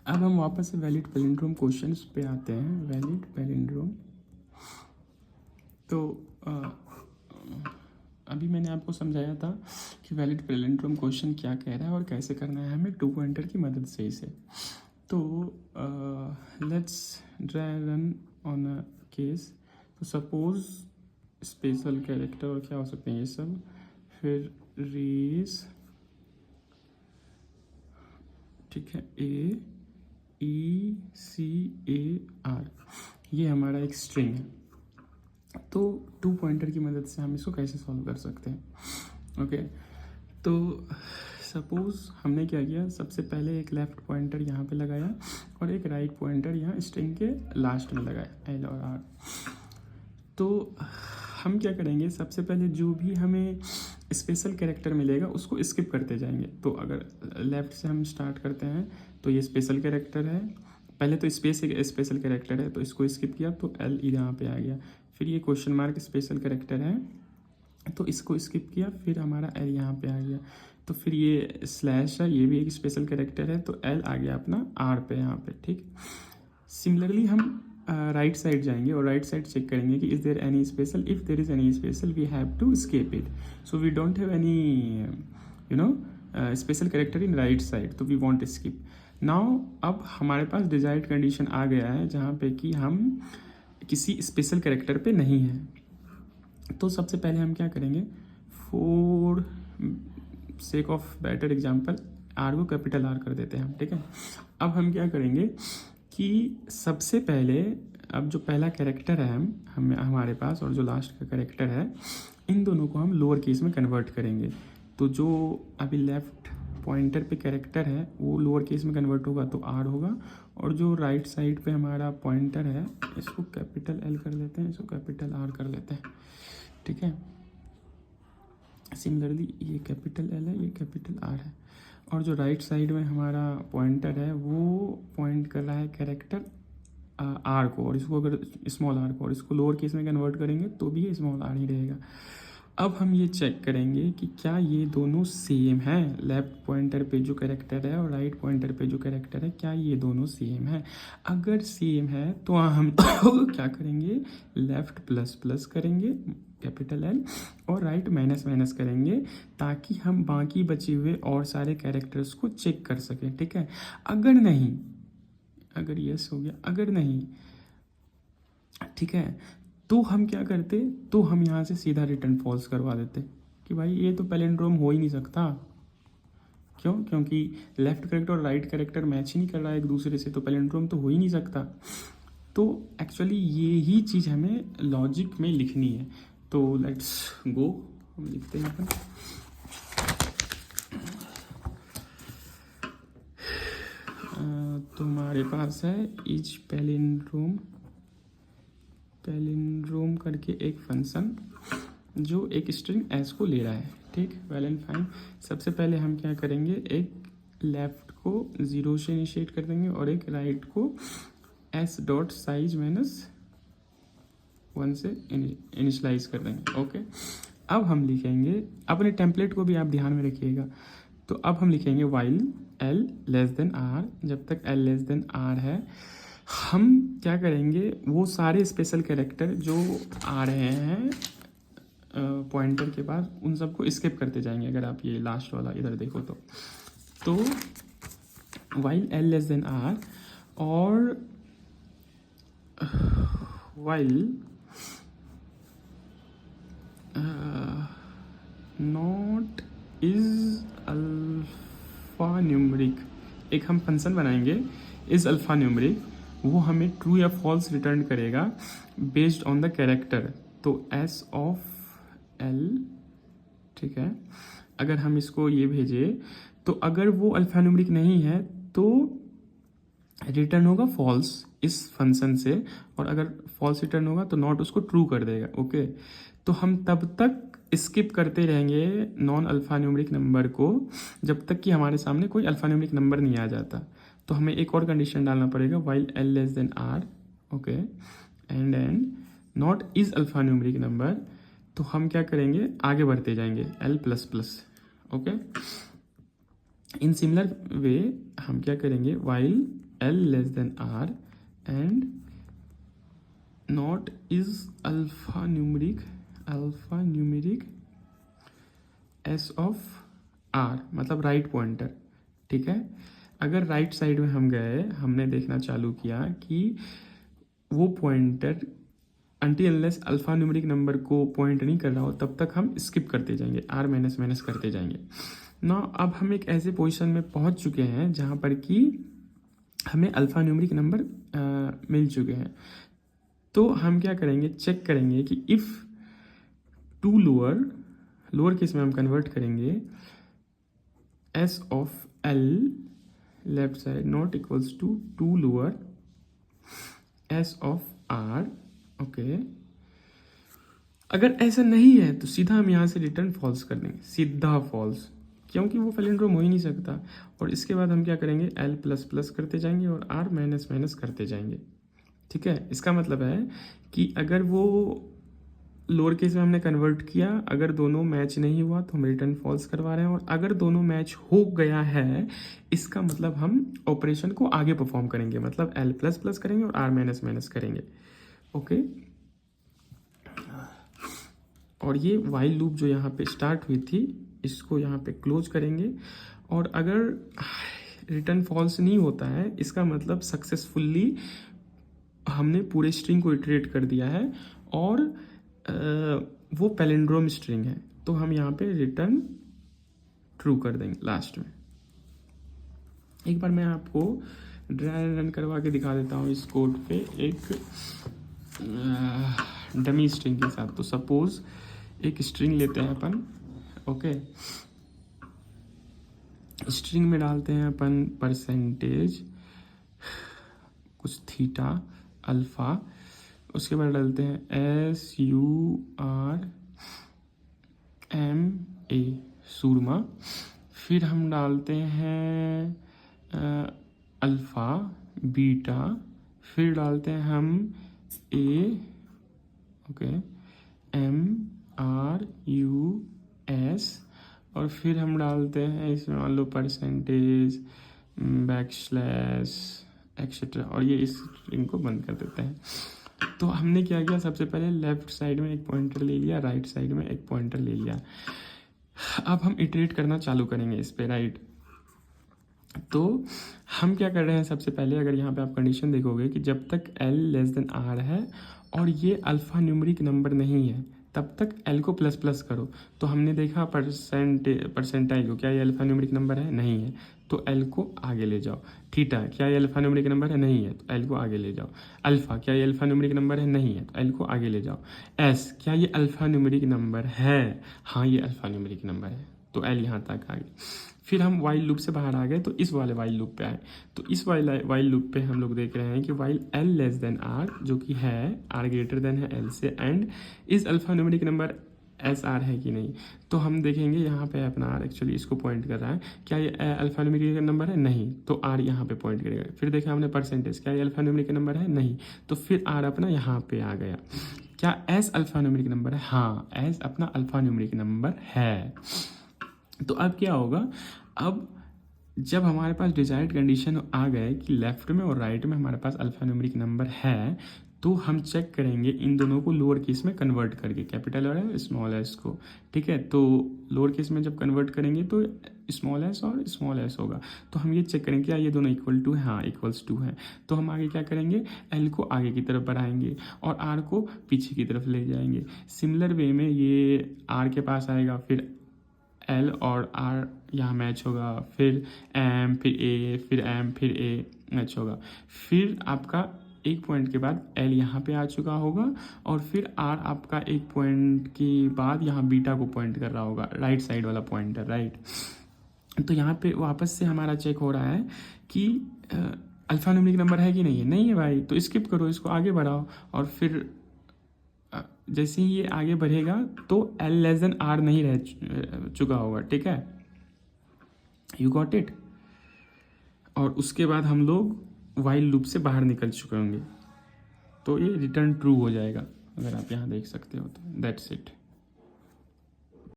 अब हम वापस से वैलिड पैलिंड्रोम क्वेश्चंस पे आते हैं। वैलिड पैलिंड्रोम, तो अभी मैंने आपको समझाया था कि वैलिड पैलिंड्रोम क्वेश्चन क्या कह रहा है और कैसे करना है हमें 2 पॉइंटर की मदद से इसे। तो let's dry run on a case. तो सपोज स्पेशल कैरेक्टर और क्या हो सकते हैं ये सब, फिर रेस, ठीक है, AECAR, ये हमारा एक स्ट्रिंग है। तो 2 पॉइंटर की मदद से हम इसको कैसे सॉल्व कर सकते हैं। ओके, तो सपोज हमने क्या किया, सबसे पहले एक लेफ्ट पॉइंटर यहाँ पे लगाया और एक राइट पॉइंटर यहाँ स्ट्रिंग के लास्ट में लगाया, L और R। तो हम क्या करेंगे, सबसे पहले जो भी हमें स्पेशल कैरेक्टर मिलेगा उसको स्किप करते जाएंगे। तो अगर लेफ्ट से हम स्टार्ट करते हैं तो ये स्पेशल कैरेक्टर है, पहले तो स्पेस एक स्पेशल कैरेक्टर है तो इसको स्किप किया तो L यहाँ पे आ गया। फिर ये क्वेश्चन मार्क स्पेशल कैरेक्टर है तो इसको स्किप किया, फिर हमारा L यहाँ पे आ गया। तो फिर ये स्लैश है, ये भी एक स्पेशल कैरेक्टर है तो L आ गया अपना R पे यहाँ पे, ठीक। सिमिलरली हम राइट साइड जाएंगे और राइट साइड चेक करेंगे कि is there any special, if there is any special we have to skip it, so we don't have any you know special character in right side, तो we want skip now. अब हमारे पास desired condition आ गया है जहाँ पे कि हम किसी स्पेशल कैरेक्टर पे नहीं है। तो सबसे पहले हम क्या करेंगे, for sake of better example R को कैपिटल R कर देते हैं हम, ठीक है। अब हम क्या करेंगे कि सबसे पहले, अब जो पहला कैरेक्टर है हम हमारे पास और जो लास्ट का कैरेक्टर है, इन दोनों को हम लोअर केस में कन्वर्ट करेंगे। तो जो अभी लेफ्ट पॉइंटर पे कैरेक्टर है वो लोअर केस में कन्वर्ट होगा तो R होगा, और जो राइट साइड पे हमारा पॉइंटर है इसको कैपिटल L कर लेते हैं, इसको कैपिटल R कर लेते हैं, ठीक है। सिमिलरली ये कैपिटल L है, ये कैपिटल R है, और जो राइट साइड में हमारा पॉइंटर है वो पॉइंट कर रहा है कैरेक्टर R को, और इसको अगर स्मॉल r को, और इसको लोअर केस में कन्वर्ट करेंगे तो भी ये स्मॉल r ही रहेगा। अब हम ये चेक करेंगे कि क्या ये दोनों सेम हैं, लेफ्ट पॉइंटर पे जो कैरेक्टर है और राइट पॉइंटर पे जो कैरेक्टर है, क्या ये दोनों सेम है। अगर सेम है तो हम क्या करेंगे, लेफ्ट प्लस प्लस करेंगे कैपिटल L और राइट माइनस माइनस करेंगे, ताकि हम बाकी बचे हुए और सारे कैरेक्टर्स को चेक कर सकें, ठीक है। अगर नहीं, अगर यस हो गया, अगर नहीं, ठीक है, तो हम क्या करते, तो हम यहाँ से सीधा रिटर्न फॉल्स करवा देते कि भाई ये तो पैलिंड्रोम हो ही नहीं सकता। क्यों? क्योंकि लेफ्ट कैरेक्टर और राइट कैरेक्टर मैच ही नहीं कर रहा है एक दूसरे से, तो पैलिंड्रोम तो हो ही नहीं सकता। तो एक्चुअली ये ही चीज़ हमें लॉजिक में लिखनी है। तो लेट्स गो, हम लिखते हैं अपन। तो हमारे पास है इज पैलिंड्रोम करके एक फंक्शन जो एक स्ट्रिंग s को ले रहा है, ठीक, वेल एंड फाइन। सबसे पहले हम क्या करेंगे, एक लेफ्ट को 0 से इनिशिएट कर देंगे और एक राइट को s डॉट साइज -1 से इनिशलाइज कर देंगे, ओके। अब हम लिखेंगे, अपने टेम्पलेट को भी आप ध्यान में रखिएगा। तो अब हम लिखेंगे while L less than R, जब तक L लेस देन R है हम क्या करेंगे, वो सारे स्पेशल कैरेक्टर जो आ रहे हैं पॉइंटर के पास उन सबको स्किप करते जाएंगे। अगर आप ये लास्ट वाला इधर देखो तो while L less than R और while not is alpha numeric, एक हम फंक्शन बनाएंगे इज अल्फा न्यूमरिक, वो हमें ट्रू या फॉल्स रिटर्न करेगा बेस्ड ऑन द कैरेक्टर। तो S ऑफ L, ठीक है, अगर हम इसको ये भेजे तो अगर वो अल्फा न्यूमरिक नहीं है तो रिटर्न होगा फॉल्स इस फंक्शन से, और अगर फॉल्स रिटर्न होगा तो नॉट उसको ट्रू कर देगा, ओके। तो हम तब तक स्किप करते रहेंगे नॉन अल्फा न्यूमरिक नंबर को जब तक कि हमारे सामने कोई अल्फा न्यूमरिक नंबर नहीं आ जाता। तो हमें एक और कंडीशन डालना पड़ेगा, while L less than R, okay, and not is alpha numeric number. तो हम क्या करेंगे, आगे बढ़ते जाएंगे L plus plus, okay. In similar way हम क्या करेंगे, while L less than R and not is alphanumeric S of R, मतलब राइट पॉइंटर, ठीक है। अगर राइट साइड में हम गए, हमने देखना चालू किया कि वो pointer until unless alpha numeric number को पॉइंट नहीं कर रहा हो तब तक हम स्किप करते जाएंगे, R माइनस माइनस करते जाएंगे ना। अब हम एक ऐसे पोजीशन में पहुंच चुके हैं जहां पर कि हमें अल्फा न्यूमेरिक नंबर मिल चुके हैं। तो हम क्या करेंगे, चेक करेंगे कि इफ़ टू लोअर केस में हम कन्वर्ट करेंगे S of L left side not equals to to lower S of R, okay. अगर ऐसा नहीं है तो सीधा हम यहाँ से रिटर्न फॉल्स कर देंगे, सीधा फॉल्स, क्योंकि वो पैलिंड्रोम हो ही नहीं सकता। और इसके बाद हम क्या करेंगे, L प्लस प्लस करते जाएंगे और R माइनस माइनस करते जाएंगे, ठीक है। इसका मतलब है कि अगर वो लोअर केस में हमने कन्वर्ट किया, अगर दोनों मैच नहीं हुआ तो हम रिटर्न फॉल्स करवा रहे हैं, और अगर दोनों मैच हो गया है इसका मतलब हम ऑपरेशन को आगे परफॉर्म करेंगे, मतलब L प्लस प्लस करेंगे और R माइनस माइनस करेंगे, ओके। और ये वाइल लूप जो यहाँ पे स्टार्ट हुई थी इसको यहाँ पे क्लोज करेंगे। और अगर रिटर्न फॉल्स नहीं होता है इसका मतलब सक्सेसफुली हमने पूरे स्ट्रिंग को इटरेट कर दिया है और वो पैलिंड्रोम स्ट्रिंग है, तो हम यहाँ पे रिटर्न ट्रू कर देंगे लास्ट में। एक बार मैं आपको ड्राई रन करवा के दिखा देता हूँ इस कोड पे एक डमी स्ट्रिंग के साथ। तो सपोज एक स्ट्रिंग लेते हैं अपन, ओके। स्ट्रिंग में डालते हैं अपन परसेंटेज कुछ थीटा अल्फा, उसके बाद डालते हैं SURMA सूरमा, फिर हम डालते हैं अल्फ़ा बीटा, फिर डालते हैं हम A, ओके, MRUS, और फिर हम डालते हैं इसमें मान लो परसेंटेज बैकस्लैश एक्सेट्रा, और ये इस स्ट्रिंग को बंद कर देते हैं। तो हमने क्या किया, सबसे पहले लेफ्ट साइड में एक पॉइंटर ले लिया, राइट साइड में एक पॉइंटर ले लिया। अब हम इटरेट करना चालू करेंगे इस पे, राइट। तो हम क्या कर रहे हैं, सबसे पहले अगर यहाँ पे आप कंडीशन देखोगे कि जब तक L लेस देन R है और ये अल्फा न्यूमेरिक नंबर नहीं है तब तक L को प्लस प्लस करो। तो हमने देखा परसेंटाइल को, क्या ये अल्फा न्यूमेरिक नंबर है, नहीं है, तो L को आगे ले जाओ। थीटा, क्या ये अल्फा न्यूमेरिक नंबर है, नहीं है, तो L को आगे ले जाओ। अल्फा, क्या ये अल्फा न्यूमेरिक नंबर है, नहीं है, तो L को आगे ले जाओ। S, क्या ये अल्फा न्यूमेरिक नंबर है, हाँ ये अल्फा न्यूमेरिक नंबर है, तो L यहाँ तक आ गई। फिर हम वाइल लूप से बाहर आ गए तो इस वाले वाइल लूप पे आए। तो इस वाइल लूप पे हम लोग देख रहे हैं कि while L less than R, जो कि है R ग्रेटर देन है L से, एंड इस अल्फा न्यूमेरिक नंबर SR है कि नहीं। तो हम देखेंगे यहाँ पे अपना R एक्चुअली इसको पॉइंट कर रहा है, क्या ये अल्फा न्यूमेरिक नंबर है, नहीं, तो R यहाँ पे पॉइंट करेगा। फिर देखा हमने परसेंटेज, क्या ये अल्फा न्यूमेरिक नंबर है, नहीं, तो फिर R अपना यहाँ पे आ गया। क्या S अल्फा न्यूमेरिक नंबर है, हाँ S अपना अल्फा न्यूमेरिक नंबर है। तो अब क्या होगा, अब जब हमारे पास डिजायर्ड कंडीशन आ गए कि लेफ्ट में और राइट में हमारे पास अल्फा न्यूमेरिक नंबर है, तो हम चेक करेंगे इन दोनों को लोअर केस में कन्वर्ट करके, कैपिटल और स्मॉल एस को, ठीक है। तो लोअर केस में जब कन्वर्ट करेंगे तो स्मॉल एस और स्मॉल एस होगा। तो हम ये चेक करेंगे क्या ये दोनों इक्वल टू है, हाँ इक्वल्स टू है। तो हम आगे क्या करेंगे, L को आगे की तरफ बढ़ाएंगे और R को पीछे की तरफ ले जाएंगे। सिमिलर वे में ये R के पास आएगा, फिर L और R यहाँ मैच होगा, फिर M, फिर A, फिर M, फिर A मैच होगा। फिर आपका एक पॉइंट के बाद L यहाँ पे आ चुका होगा और फिर R आपका एक पॉइंट के बाद यहाँ बीटा को पॉइंट कर रहा होगा, राइट साइड वाला पॉइंटर, राइट। तो यहाँ पे वापस से हमारा चेक हो रहा है कि अल्फा न्यूमेरिक नंबर है कि नहीं है, नहीं है भाई, तो स्किप करो, इसको आगे बढ़ाओ। और फिर जैसे ही ये आगे बढ़ेगा तो L लेस देन R नहीं रह चुका होगा, ठीक है, यू गॉट इट। और उसके बाद हम लोग वाइल लूप से बाहर निकल चुके होंगे, तो ये रिटर्न ट्रू हो जाएगा, अगर आप यहाँ देख सकते हो तो दैट्स इट।